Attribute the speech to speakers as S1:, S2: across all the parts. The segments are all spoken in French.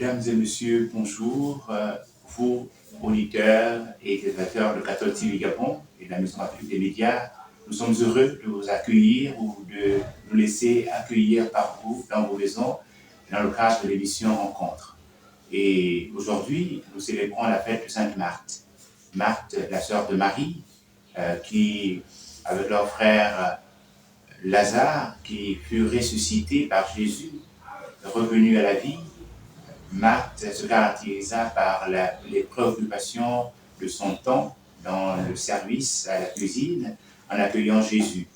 S1: Mesdames et messieurs, bonjour. Vous, auditeurs et téléspectateurs de Catholic TV Gabon et de la Maison Catholique des médias, nous sommes heureux de vous accueillir ou de nous laisser accueillir par vous dans vos maisons dans le cadre de l'émission Rencontre. Et aujourd'hui, nous célébrons la fête de Sainte Marthe. Marthe, la sœur de Marie, qui, avec leur frère Lazare, qui fut ressuscité par Jésus, revenu à la vie. Marthe se caractérisa par les préoccupations de son temps dans le service à la cuisine en accueillant Jésus.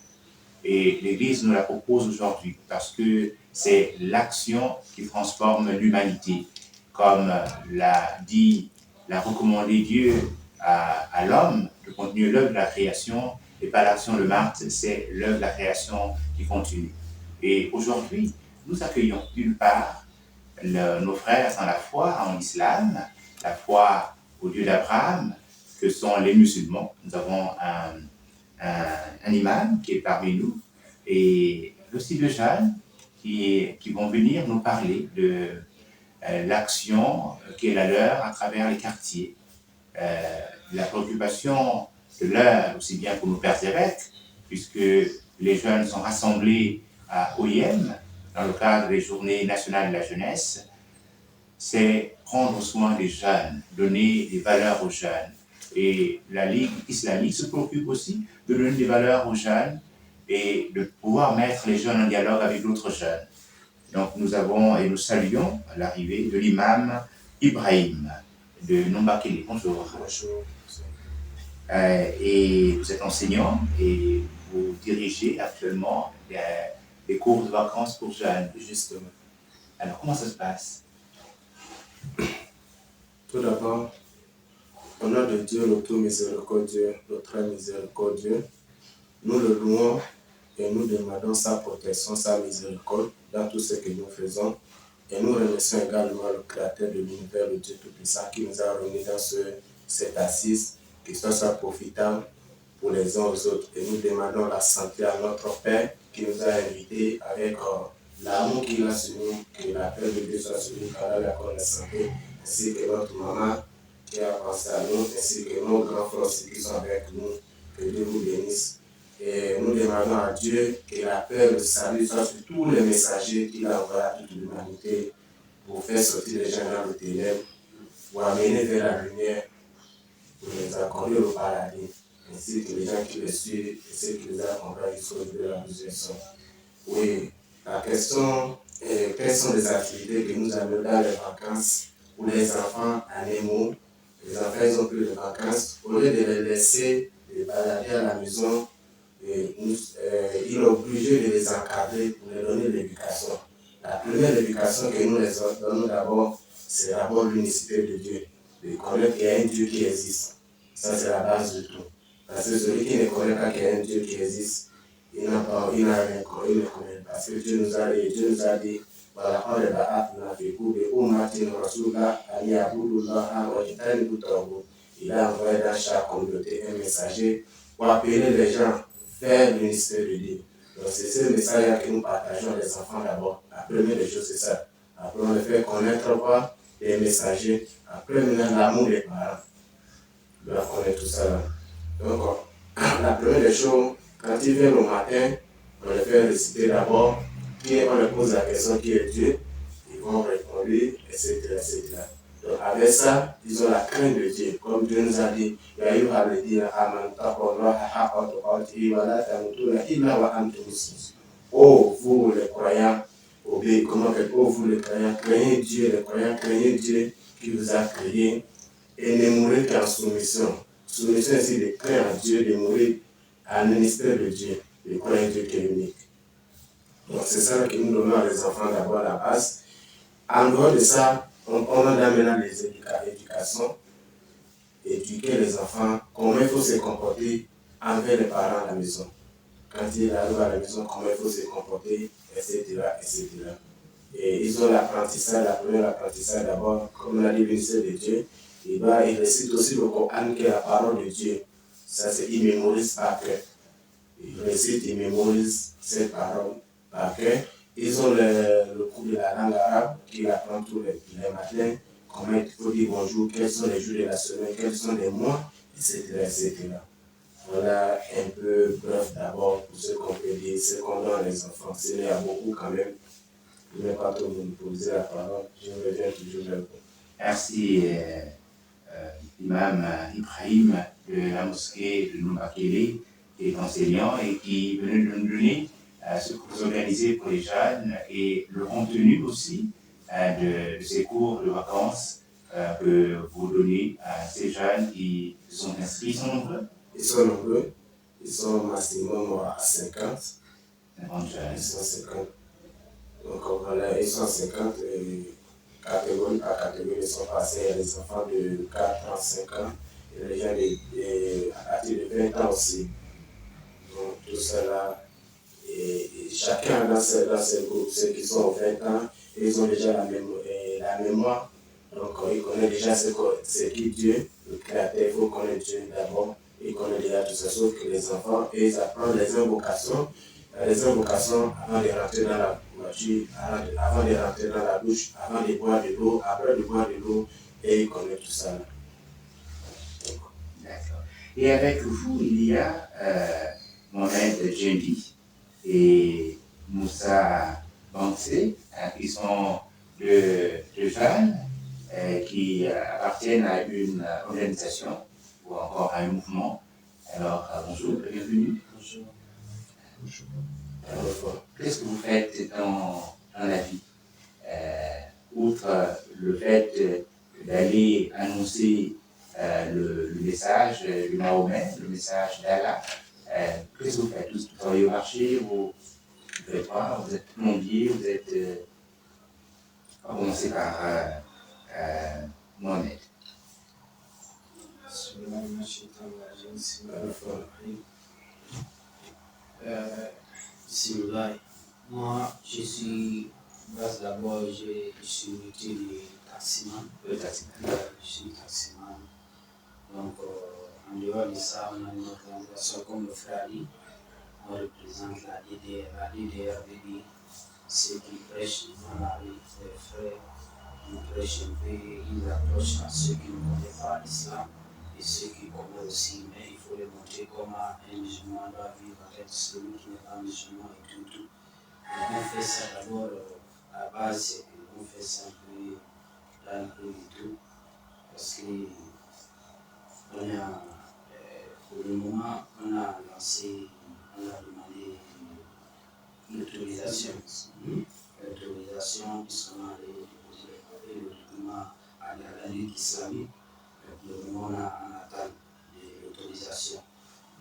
S1: Et l'Église nous la propose aujourd'hui parce que c'est l'action qui transforme l'humanité. Comme l'a recommandé Dieu à l'homme, de continuer l'œuvre de la création, et par l'action de Marthe, c'est l'œuvre de la création qui continue. Et aujourd'hui, nous accueillons d'une part nos frères dans la foi en islam, la foi au Dieu d'Abraham, que sont les musulmans. Nous avons un imam qui est parmi nous et aussi deux jeunes qui vont venir nous parler de l'action qui est la leur à travers les quartiers. La préoccupation de l'heure, aussi bien pour nos pères évêques, puisque les jeunes sont rassemblés à OIM dans le cadre des Journées nationales de la jeunesse, c'est prendre soin des jeunes, donner des valeurs aux jeunes. Et la Ligue islamique se préoccupe aussi de donner des valeurs aux jeunes et de pouvoir mettre les jeunes en dialogue avec d'autres jeunes. Donc nous saluons l'arrivée de l'imam Ibrahim de Nombakele. Bonjour.
S2: Bonjour.
S1: Et vous êtes enseignant et vous dirigez actuellement des cours de vacances pour jeunes.
S2: Justement.
S1: Alors comment ça se passe?
S2: Tout d'abord, au nom de Dieu, le tout miséricordieux, le très miséricordieux, nous le louons et nous demandons sa protection, sa miséricorde dans tout ce que nous faisons. Et nous remercions également le Créateur de l'univers, le Dieu Tout-Puissant, qui nous a réunis dans cette assise, que ce soit profitable pour les uns aux autres. Et nous demandons la santé à notre Père qui nous a invités avec l'amour qu'il a sur nous, que la paix de Dieu soit sur nous, car la connaissance, ainsi que notre maman qui a pensé à nous, ainsi que nos grands frères aussi qui sont avec nous. Que Dieu vous bénisse. Et nous demandons à Dieu que la paix, le salut soit sur tous les messagers qu'il a envoyés à toute l'humanité pour faire sortir les gens dans le ténèbre, pour amener vers la lumière, pour les accorder au paradis, ainsi que les gens qui les suivent et ceux qui les accompagnent jusqu'au jour de la résurrection. Oui, la question est quelles sont les activités que nous avons dans les vacances pour les enfants à Nemo. Les enfants, ils ont plus de vacances. Au lieu de les laisser les balader à la maison, il est obligé de les encadrer pour leur donner l'éducation. La première éducation que nous les donnons d'abord, c'est d'abord l'unicité de Dieu. De connaître qu'il y a un Dieu qui existe. Ça, c'est la base de tout. Parce que celui qui ne connaît pas qu'il y a un Dieu qui existe, il n'a rien connu, il ne connaît pas. Parce que Dieu nous a dit, voilà, on est là, il a envoyé dans chaque communauté un messager pour appeler les gens vers l'unicité de Dieu. Donc c'est ce message que nous partageons les enfants d'abord. La première des choses, c'est ça. Après, on les fait connaître quoi? Les messagers. Après, maintenant, l'amour des parents. On doit connaître tout ça là. Donc, la première des choses, quand ils viennent le matin, on les fait réciter d'abord, puis on leur pose la question qui est Dieu, ils vont répondre, etc., etc. Donc avec ça, ils ont la crainte de Dieu. Comme Dieu nous a dit, oh, vous les croyants, oh, vous les croyants, craignez Dieu, qui vous a créé, et ne mourrez qu'en soumission. Soumission, c'est de craindre à Dieu, de mourir à ministère de Dieu, de croire en Dieu qui est unique. Donc c'est ça que nous donnons à les enfants d'abord la base. En dehors de ça, on a maintenant les éducations, éduquer les enfants, comment il faut se comporter envers les parents à la maison. Quand il arrive à la maison, comment il faut se comporter, etc., etc. Et ils ont l'apprentissage, la première apprentissage d'abord, comme on a dit, l'unicité de Dieu. Il récite aussi le Coran qui est la parole de Dieu. Ça, c'est il mémorise par cœur. Il récite, il mémorise cette parole par cœur. Ils ont le cours de la langue arabe qu'ils apprennent tous les matins, comment il faut dire bonjour, quels sont les jours de la semaine, quels sont les mois, etc. etc. Voilà un peu bref d'abord pour ce qu'on peut dire, ce qu'on donne les enfants. S'il y a beaucoup quand même, je ne vais pas trop vous poser la parole, je reviens toujours vers vous.
S1: Merci, Imam Ibrahim de la mosquée de Noumakele, qui est enseignant et qui venait de nous donner ce que vous organisez pour les jeunes et le contenu aussi de ces cours de vacances que vous donnez à ces jeunes qui sont inscrits. Ils sont nombreux?
S2: Ils sont nombreux, ils sont maximum à 50.
S1: 50 jeunes.
S2: Ils sont 50. Donc voilà, ils sont 50 catégorie par catégorie, ils sont passés. Il y a des enfants de 4 ans, 5 ans, et les gens à partir de 20 ans aussi. Donc tout cela, et chacun dans ce groupe, ceux qui sont aux 20 ans, ils ont déjà la mémoire. Donc ils connaissent déjà ce qui est Dieu, le Créateur. Il faut connaître Dieu d'abord. Ils connaissent déjà tout ça, sauf que les enfants, ils apprennent les invocations. Les invocations avant de rentrer dans la voiture, avant de rentrer dans la douche, avant de boire de l'eau, après de boire de l'eau, et ils connaissent tout ça.
S1: D'accord. Et avec vous, il y a Mohamed Djendi et Moussa Bansé, qui sont deux jeunes qui appartiennent à une organisation ou encore à un mouvement. Alors, bonjour, bienvenue.
S3: Bonjour.
S1: Alors, qu'est-ce que vous faites dans la vie outre le fait d'aller annoncer le message de Mahomet, le message d'Allah, qu'est-ce que vous faites? Vous travaillez au marché, vous faites quoi? Vous êtes plombier, vous êtes... On va commencer par Mohamed.
S3: Moi, je suis, d'abord, je suis métier de taximan.
S1: Le taximan.
S3: Je suis taximan. Donc, en dehors de ça, on a une organisation comme le frère Ali. On représente la DDR. La DDR veut dire ceux qui prêchent dans la rue, les frères. Ils prêchent un peu, ils approchent à ceux qui ne connaissent pas l'islam et ceux qui connaissent aussi, mais il faut les montrer comment un musulman doit vivre avec celui qui n'est pas musulman et tout. Et on fait ça d'abord, à la base, c'est qu'on fait ça un peu dans le coup et tout, parce que pour le moment, on a lancé, on a demandé l'autorisation. L'autorisation, puisqu'on a déposé le document à la Ligue islamique. Pour le moment, on attend l'autorisation.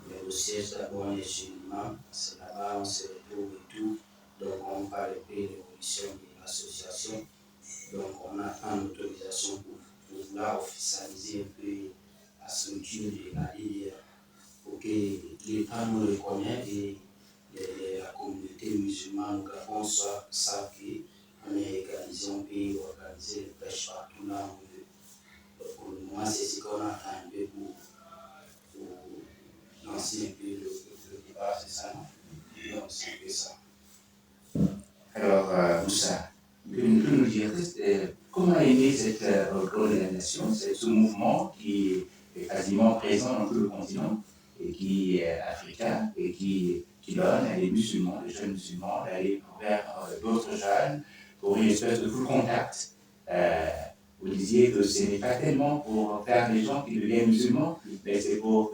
S3: Mais le siège d'abord est chez l'imam, c'est là-bas, on se retrouve et tout. Donc, on parle un peu de l'évolution de l'association. Donc, on attend l'autorisation pour pouvoir officialiser un peu la structure de la LIDR pour que l'État nous reconnaisse et la communauté musulmane au Gabon savent qu'on est organisé, on peut organiser le pêche partout là où on veut. Donc, pour le moment, c'est ce qu'on attend un peu pour lancer un peu le débat, c'est ça, non? Donc, c'est un peu ça.
S1: Alors, Moussa, peux-tu nous dire comment est née cette organisation, ce mouvement qui est quasiment présent dans tout le continent et qui est africain et qui donne à des musulmans, des jeunes musulmans, d'aller vers d'autres jeunes pour une espèce de full contact. Vous disiez que ce n'est pas tellement pour faire des gens qui deviennent musulmans, mais c'est pour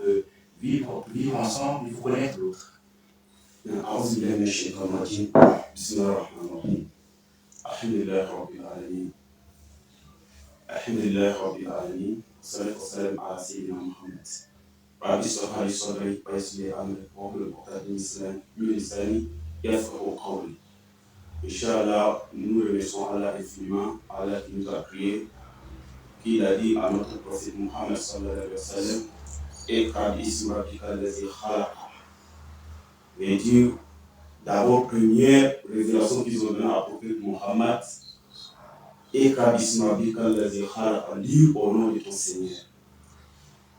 S1: vivre ensemble, il faut connaître l'autre.
S4: أعوذ بالله من الشيطان الرجيم بسم الله الرحمن الرحيم الحمد لله رب العالمين والصلاة والسلام على سيدنا محمد رب اشرح لي صدري ويسر لي أمري واحلل عقدة من لساني يفقهوا قولي. Inch'Allah, nous remercions Allah infiniment, Allah qui nous a créés, qui a dit à notre prophète Muhammad sallallahu alayhi wa sallam, Iqra bismi rabbika allazi khalaq. Et Dieu, d'abord, première révélation qu'ils ont donnée à prophète Muhammad, Iqra bismi rabbika allazi khalaq, lis au nom de ton Seigneur.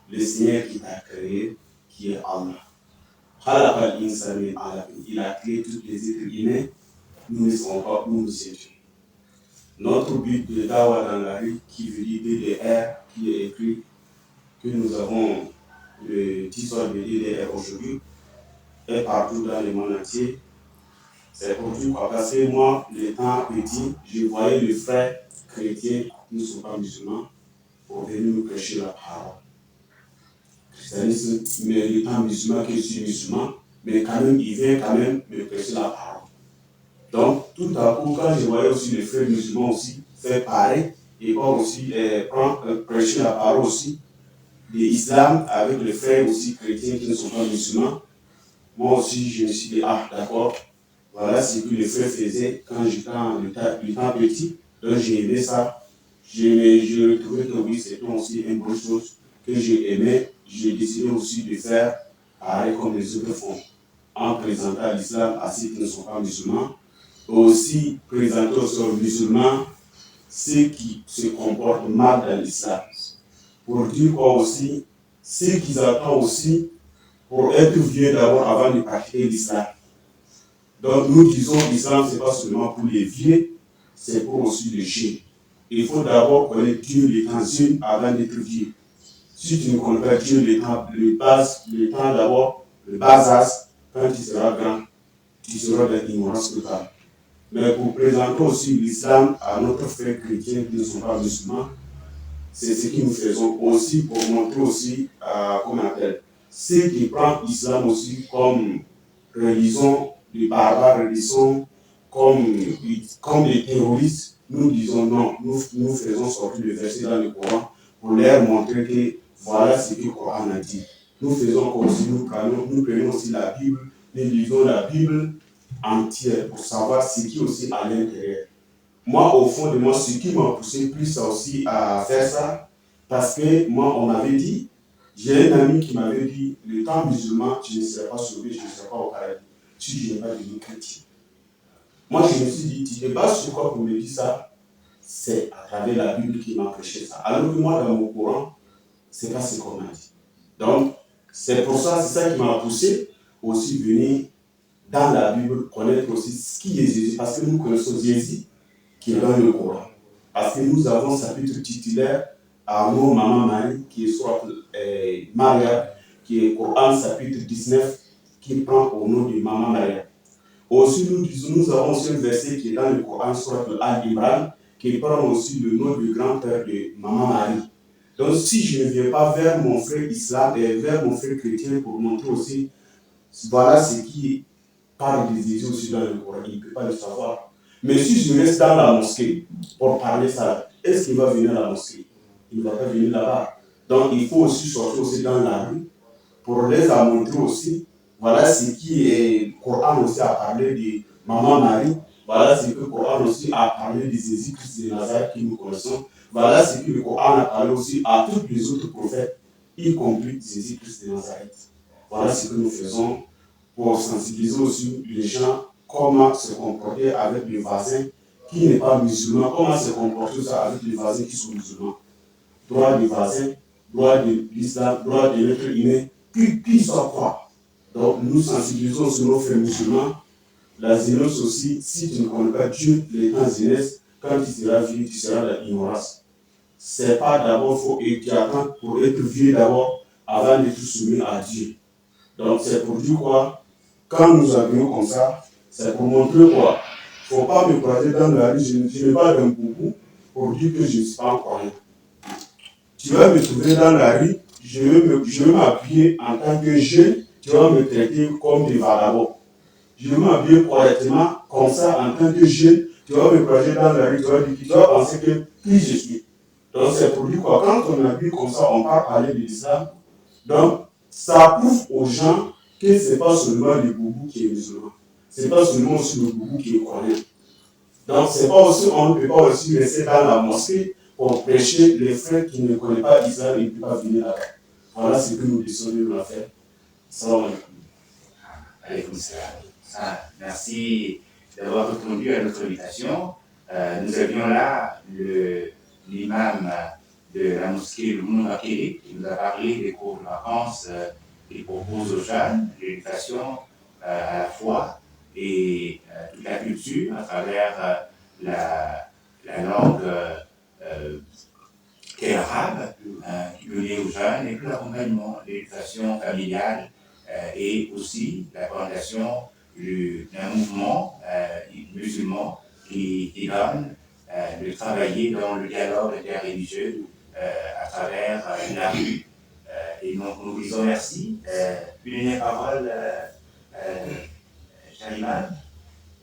S4: Le Seigneur qui t'a créé, qui est Allah. Khalaq al-insan min alaq. Il a créé tous les êtres humains nous ne serons pas où nous étions. Notre but de Dawa dans la rue, qui veut dire DDR, qui est écrit que nous avons le titre de DDR aujourd'hui, est partout dans le monde entier. C'est pour tout parce que moi, étant petit, je voyais les frères chrétiens, nous ne sommes pas musulmans, pour venir nous prêcher la parole. Christianisme, mais étant musulman, que je suis musulman, mais quand même, il vient quand même me prêcher la parole. Donc, tout à coup, quand je voyais aussi les frères musulmans aussi faire pareil, et pas aussi prêcher la parole aussi, de l'islam avec les frères aussi chrétiens qui ne sont pas musulmans, moi aussi, je me suis dit, ah, d'accord, voilà ce que les frères faisaient quand j'étais petit, donc j'ai aimé ça. Je trouvais que oui, c'était aussi une bonne chose que j'ai aimé. J'ai décidé aussi de faire pareil comme les autres font, en présentant l'islam à ceux qui ne sont pas musulmans, aussi présenter aux musulmans ceux qui se comportent mal dans l'islam. Pour dire quoi aussi, ceux qui attendent aussi pour être vieux d'abord avant de pratiquer l'islam. Donc nous disons que l'islam, ce n'est pas seulement pour les vieux, c'est pour aussi les jeunes. Il faut d'abord connaître Dieu l'étant jeune avant d'être vieux. Si tu ne connais pas Dieu le temps d'abord, le bas âge, quand tu seras grand, tu seras dans l'ignorance totale. Mais pour présenter aussi l'islam à notre frère chrétien qui ne sont pas musulmans, c'est ce que nous faisons aussi pour montrer aussi, comment on appelle, ceux qui prennent l'islam aussi comme religion, les barbares, religion, comme des terroristes. Nous disons non, nous faisons sortir le verset dans le Coran pour leur montrer que voilà ce que le Coran a dit. Nous faisons comme si nous prenons aussi la Bible, nous lisons la Bible entière pour savoir ce qui est aussi à l'intérieur. Moi, au fond de moi, ce qui m'a poussé plus aussi à faire ça, parce que moi, on m'avait dit, j'ai un ami qui m'avait dit, le temps musulman, tu ne seras pas sauvé, je ne serai pas au paradis, si je n'ai pas devenu chrétien. Moi, je me suis dit, tu te bases sur quoi pour me dire ça? C'est à travers la Bible qui m'a prêché ça. Alors que moi, dans mon courant, ce n'est pas ce qu'on m'a dit. Donc, c'est pour ça, c'est ça qui m'a poussé aussi venir dans la Bible, connaître aussi ce qui est Jésus, parce que nous connaissons Jésus qui est dans le Coran. Parce que nous avons sa chapitre titulaire à nos Maman Marie, qui est soit Maria, qui est Coran chapitre 19, qui prend au nom de Maman Maria. Aussi, nous avons aussi un verset qui est dans le Coran, soit Al-Imran, qui prend aussi le nom du grand-père de Maman Marie. Donc, si je ne viens pas vers mon frère islam et vers mon frère chrétien pour montrer aussi, voilà ce qui parle des Jésus aussi dans le Coran, il ne peut pas le savoir. Mais si je reste dans la mosquée pour parler ça, est-ce qu'il va venir à la mosquée? Il ne va pas venir là-bas. Donc, il faut aussi sortir aussi dans la rue pour les montrer aussi. Voilà ce qui est le Coran aussi a parlé de Maman Marie. Voilà ce que le Coran aussi a parlé de Jésus-Christ de Nazareth que nous connaissons. Voilà ce que le Coran a parlé aussi à tous les autres prophètes, y compris Jésus-Christ de Nazareth. Voilà ce que nous faisons pour sensibiliser aussi les gens comment se comporter avec les voisins qui n'est pas musulman, comment se comporter ça avec les voisins qui sont musulmans. Droit des voisins, droit de l'islam, droit de l'être humain, qui soit quoi. Donc nous sensibilisons sur nos frères musulmans. La jeunesse aussi, si tu ne connais pas Dieu, les temps jeunesse, quand tu seras vieux, tu seras dans l'ignorance. C'est pas d'abord faux et tu attends pour être vieux d'abord avant d'être soumis à Dieu. Donc c'est pour dire quoi, quand nous habillons comme ça, c'est pour montrer quoi. Il ne faut pas me croiser dans la rue, je n'ai pas d'un boubou pour dire que je ne suis pas un croyant. Tu vas me trouver dans la rue, je vais m'appuyer en tant que jeune, tu vas me traiter comme des vagabonds. Je vais m'habiller correctement, comme ça, en tant que jeune, tu vas me croiser dans la rue, tu vas penser que qui je suis. Donc c'est pour dire quoi, quand on habille comme ça, on part parler de l'islam. Donc ça prouve aux gens que ce n'est pas seulement le boubou qui est musulman. Ce n'est pas seulement aussi le boubou qui est croyant. Donc c'est pas aussi, on ne peut pas aussi rester dans la mosquée pour prêcher les frères qui ne connaissent pas l'islam et ne peuvent pas venir là-bas. Voilà ce que nous décidons de faire. Salam alaikum.
S1: Merci d'avoir répondu à notre invitation. Nous avions là l'imam de la mosquée de Mounoubakele qui nous a parlé des cours de vacances qu'il propose aux jeunes, l'éducation à la foi et toute la culture à travers la langue qui est arabe, qui donnait aux jeunes, et puis l'accompagnement, l'éducation familiale et aussi la fondation d'un mouvement musulman qui donne de travailler dans le dialogue interreligieux à travers la rue. Et donc nous disons merci. Une dernière parole, Shariman,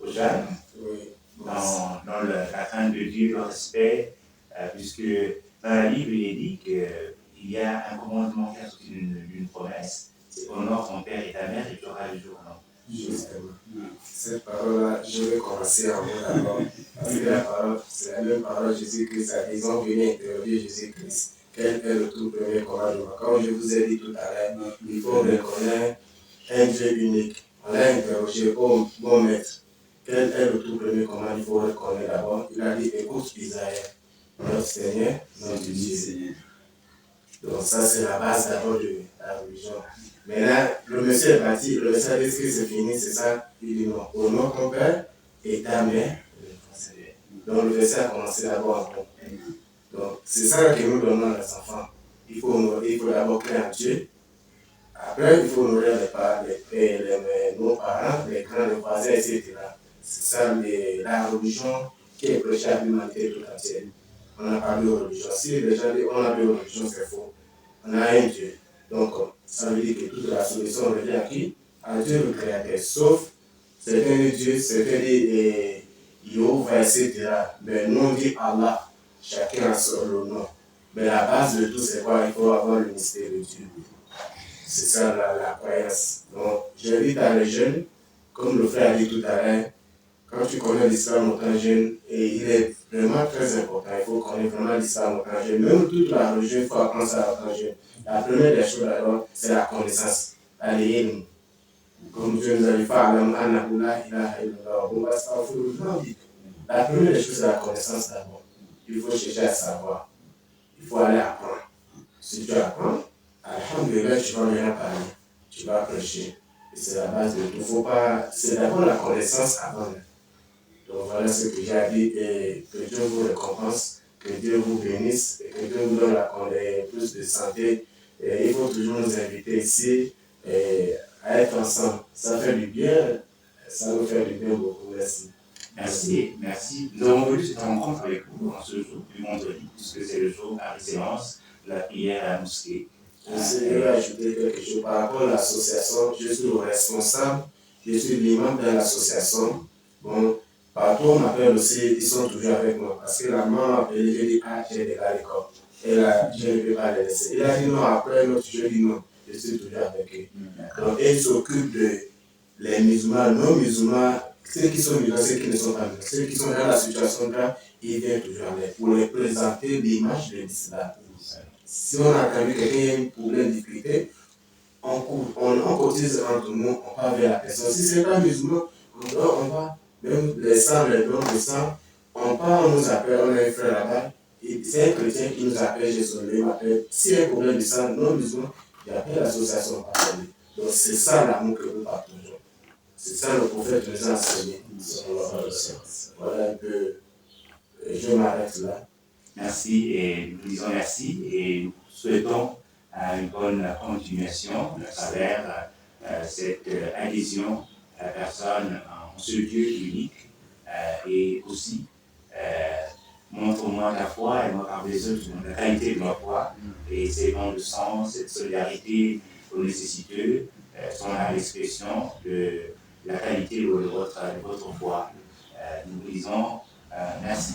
S1: aux jeunes,
S2: Oui.
S1: dans la crainte de Dieu, le respect, puisque dans la Bible, il est dit qu'il y a un commandement qui est une promesse, c'est honore ton père et ta mère et tu auras le jour.
S2: Justement. Cette parole-là, je vais commencer en mot d'abord. Parce que la parole, c'est la même parole de Jésus-Christ. Ils ont venu interroger Jésus-Christ. Quel est le tout premier commandement? Comme je vous ai dit tout à l'heure, il faut reconnaître un Dieu unique. On l'a interrogé, oh bon maître, quel est le tout premier commandement? Il faut reconnaître d'abord. Il a dit, écoute Israël, notre Seigneur, notre Dieu. Donc ça, c'est la base d'abord de la religion. Mais là, le monsieur est parti, le monsieur a dit que c'est fini, c'est ça. Il dit non, honore ton père et ta mère. Donc le verset a commencé d'abord en bon. Donc c'est ça que nous donnons à les enfants. Il faut d'abord créer en Dieu. Après, il faut honorer nos parents, les grands, les voisins, etc. C'est ça la religion qui est prêchée à l'humanité tout entière. On n'a pas de religion. Si les gens disent on a deux religions, c'est faux. On a un Dieu. Donc, ça veut dire que toute la solution revient à qui? À Dieu le Créateur. Sauf certains dieux, certains disent Yehova, etc. Mais nous on dit Allah. Chacun a son nom. Mais la base de tout, c'est quoi? Il faut avoir le mystère de Dieu. C'est ça la croyance. Donc, j'invite à les jeunes, comme le frère a dit tout à l'heure, quand tu connais l'islam en tant jeune, et il est vraiment très important, il faut connaître vraiment l'islam en tant jeune. Même toute la religion, il faut apprendre ça en tant jeune. La première des choses, alors, c'est la connaissance. Allez, comme Dieu nous a dit, la première des choses, c'est la connaissance d'abord. Il faut chercher à savoir. Il faut aller apprendre. Si tu apprends, alhamdulillah, tu vas venir parler. Tu vas prêcher. Et c'est la base de tout. Faut pas... C'est d'abord la connaissance avant. Donc voilà ce que j'ai dit. Et que Dieu vous récompense, que Dieu vous bénisse et que Dieu vous donne plus de santé. Et il faut toujours nous inviter ici à être ensemble. Ça fait du bien. Ça nous fait du bien beaucoup. Merci.
S1: Merci. Nous avons voulu cette rencontre avec vous en ce jour du vendredi, puisque c'est le jour par excellence de la prière à la mosquée.
S2: Je vais ajouter quelque chose par rapport à l'association. Je suis le responsable, je suis l'imam de l'association. Bon, partout on m'appelle aussi, ils sont toujours avec moi. Parce que la maman m'a appelé, j'ai dit, j'ai des gars à l'école. Et là, je ne peux pas les laisser. Il a dit non, après l'autre, je dis non, je suis toujours avec eux. Donc, ils s'occupent les musulmans, non musulmans, ceux qui sont musulmans, ceux qui ne sont pas musulmans, ceux qui sont dans la situation grave, ils viennent toujours avec pour les présenter l'image de l'islam. Si on a entendu quelqu'un a un problème, difficulté, on cotise entre nous, on va vers la personne. Si ce n'est pas musulman, on va, même les sangs, les dons de sang, on part, on nous appelle, on a un frère là-bas, c'est un chrétien qui nous appelle, j'ai son nom, il m'appelle. S'il y a un problème de sang, non musulman, j'appelle l'association par parler. Donc c'est ça l'amour que nous partageons. C'est ça le prophète nous a enseigné. Voilà un peu, je m'arrête là.
S1: Merci et nous disons merci et nous souhaitons une bonne continuation à travers cette adhésion à la personne en ce Dieu unique et aussi montre-moi ta foi et moi par les autres la qualité de ma foi et ces dons de sang, cette solidarité aux nécessiteux sont l'expression de la qualité de votre foi. Nous vous disons merci.